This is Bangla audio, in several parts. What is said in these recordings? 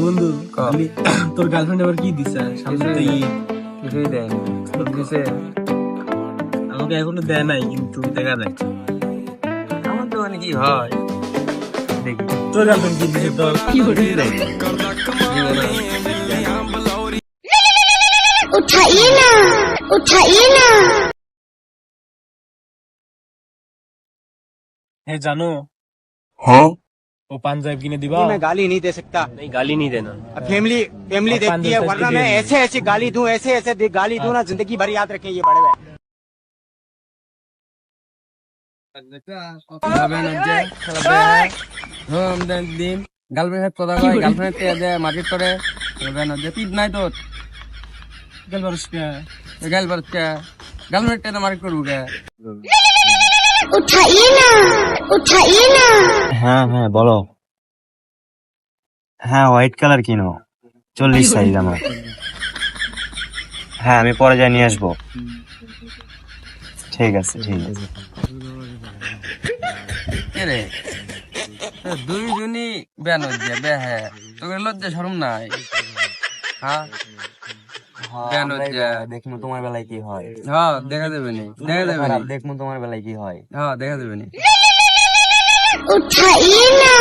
বন্ধু তোর গার্লফ্রেন্ড আবার কি দিছে সামনে তো ঈদ কিছুই দেয়নি দিছে আমাকে এখনো দেয় নাই কিন্তু দেখা যায় আমার তো মানে কি হয় দেখি তোর গার্লফ্রেন্ড কি দিছে তোর কি করে उठाइए ना उठाइए ना হ্যাঁ জানো हाँ ও পাঞ্জাব কিনে দিবা मैं गाली नहीं दे सकता नहीं गाली नहीं देना अब फैमिली फैमिली अपन देखती है जैसे वरना की मैं देनी। ऐसे ऐसे गाली दूं ऐसे ऐसे गाली दूं ना जिंदगी भर याद रखें ये बड़े हुए দিন গার্লফ্রেন্ড কথা কয় গার্লফ্রেন্ড মার্কেট করে পিট নাই তোর গেল বারস কে গার্লফ্রেন্ড মার্কেট করবো কে उठाइए ना হ্যাঁ হ্যাঁ বলো। হ্যাঁ হোয়াইট কালার কিনো 40 সাইজ আমার। হ্যাঁ আমি পরে যাই নিয়ে আসবো। ঠিক আছে ঠিক আছে। রে দুইজনই বেন হচ্ছে বে হ্যাঁ তোকে লজ্জা শরম নাই হ্যাঁ বেন হচ্ছে দেখবো তোমার বেলায় কি হয়। হ্যাঁ দেখা যাবে নি দেখা যাবে নি দেখবো তোমার বেলায় কি হয়। হ্যাঁ দেখা যাবে নি उठाइए ना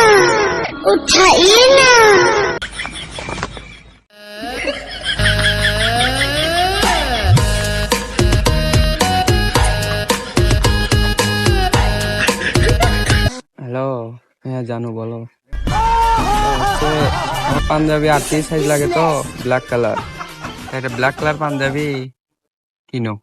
হ্যালো হ্যাঁ জানু বলো আমার পাঞ্জাবি 38 সাইজ লাগে তো ব্ল্যাক কালার একটা ব্ল্যাক কালার পাঞ্জাবি কিনো